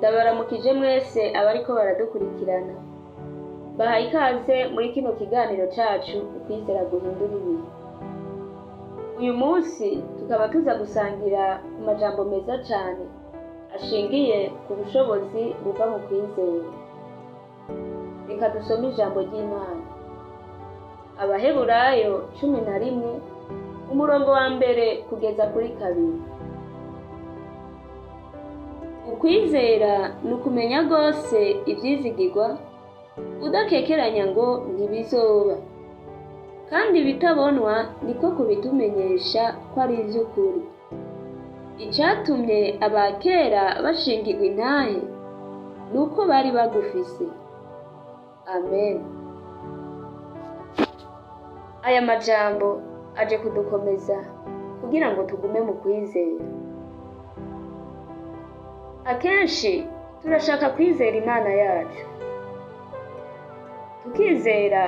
Ndabaramukije mwese abariko baradukurikirana. Bahaye ikaze muri kino kiganiro cacu ukwizera guhindura ibihe. Uyu munsi tukaba tuza gusangira ku majambo meza cane ashingiye ku bushobozi buva mu kwizera. Reka dusome ijambo ry'Imana. Abaheburayo 11 umurongo wa mbere kugeza kuri 2. Ukwizera ni ukumenya rwose ivyizigirwa, udakekeranya ngo ntibizoba, kandi ibitabonwa niko kubitumenyesha ko ari ivy'ukuri. Icatumye abakera bashingirwa intahe nuko bari bagufise. Amen. Aya majambo aje kudukomeza kugira ngo tugume mu kwizera. Akenshi turashaka kwizera Imana yacu, tukizera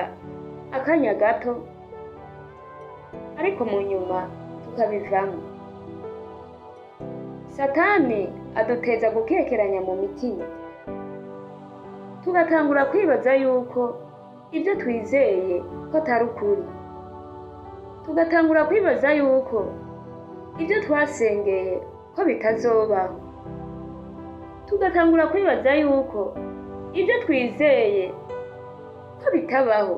akanya gato, ariko mu nyuma tukabivamo. Satani aduteza gukekeranya mu mitima, tugatangura kwibaza yuko ibyo twizeye ko atari ukuri, tugatangura kwibaza yuko ibyo twasengeye ko bitazobaho, tugatangura kwibaza yuko ibyo twizeye ko bitabaho,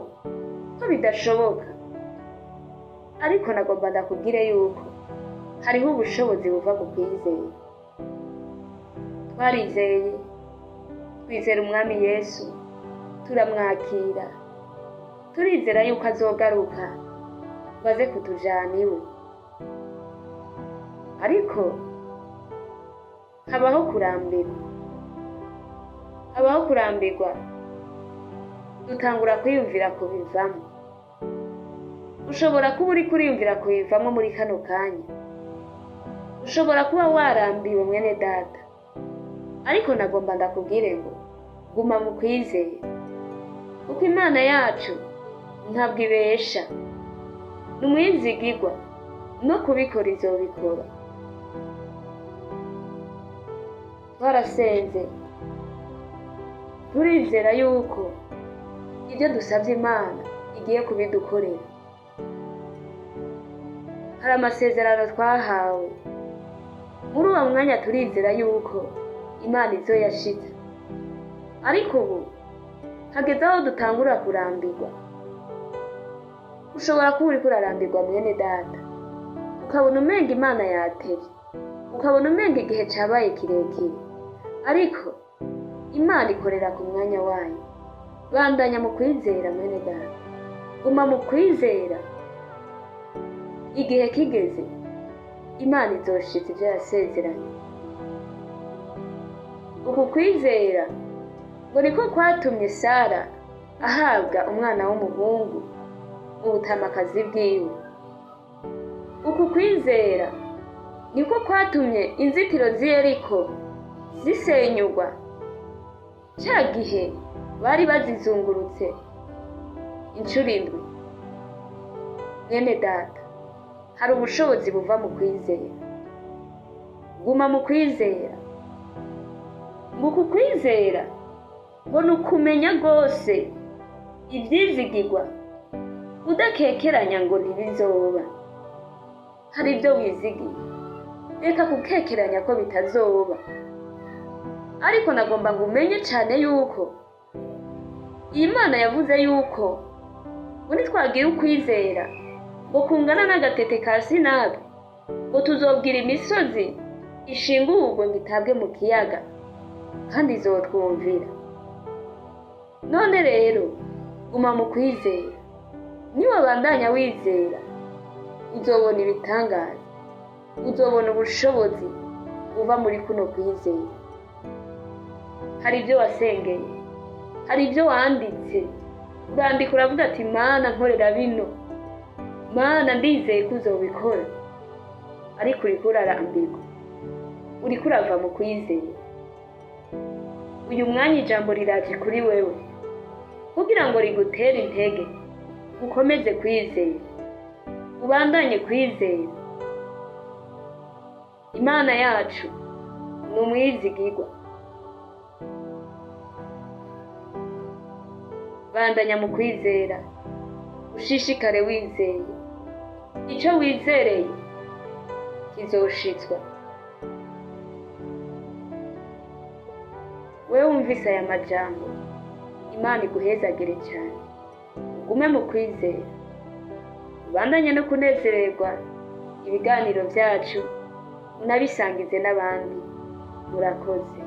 ko bidashoboka. Ariko nagomba ndakubwire yuko hariho ubushobozi buva ku kwizera. Twarizeye, twizera umwami Yesu, turamwakira, turizera yuko azogaruka baze kutujana iwe. Ariko habaho kurambirwa, dutangura kwiyumvira kubivamo. Ushobora kuba uri kuriyumvira kubivamo muri kano kanya, ushobora kuba warambiwe mwene data, ariko nagomba ndakubwire ngo guma mu kwizera, kuko Imana yacu ntabwo ibesha, ni umwizigirwa, no kubikora izobikora. Twarasenze, turizera yuko ibyo dusabye Imana igiye kubidukorera. Hari amasezerano twahawe, muri uwo mwanya turizera yuko Imana izoyashitsa. Ariko ubu hageze aho dutangura kurambirwa. Ushobora kuba uriko urarambirwa mwene data, ukabona umenga Imana yatevye, ukabona umenga igihe cabaye kirekire, ariko Imana ikorera ku mwanya wayo. Bandanya mu kwizera mwene data, guma mu kwizera. Igihe kigeze, Imana izoshitsa ivyo yasezeranye. Uku kwizera ngo niko kwatumye Sara ahabwa umwana w'umuhungu mu butamakazi bwiwe. Uku kwizera niko kwatumye inzitiro z'i Yeriko zisenyugwa ca gihe bari bazizungurutse incuro 7. Mwene data, hari ubushobozi buva mu kwizera. Guma mu kwizera. Muku kwizera ngo ni ukumenya rwose ivyizigirwa, udakekeranya ngo ntibizoba. Hari ibyo wizigiye, reka kukekeranya ko bitazoba. Ariko nagomba ngo umenye cane yuko iyi Mana yavuze yuko ngo nitwagira ukwizera ngo kungana n'agatete ka Sinapi, ngo tuzobwira imisozi ishingurwe ngo itabwe mu kiyaga, kandi izotwumvira. None rero guma mu kwizera. Niwabandanya wizera, uzobona ibitangaza, uzobona ubushobozi buva muri kuno kwizera. Hari ibyo wasengeye, hari ibyo wanditse, urandika uravuga ati Mana nkorera bino, Mana ndizeye ko uzobikora, ariko uriko urarambirwa, uriko urava mu kwizera. Uyu mwanya ijambo riraje kuri wewe kugira ngo rigutere intege, ukomeze kwizera, ubandanye kwizera. Imana yacu ni umwizigirwa, bandanya mu kwizera, ushishikare wizeye. Ico wizereye kizoshitswa. Wewe wumvise aya majambo, Imana iguhezagire cyane. Ugume mu kwizera, ubandanye no kunezererwa ibiganiro byacu, unabisangize n'abandi. Murakoze.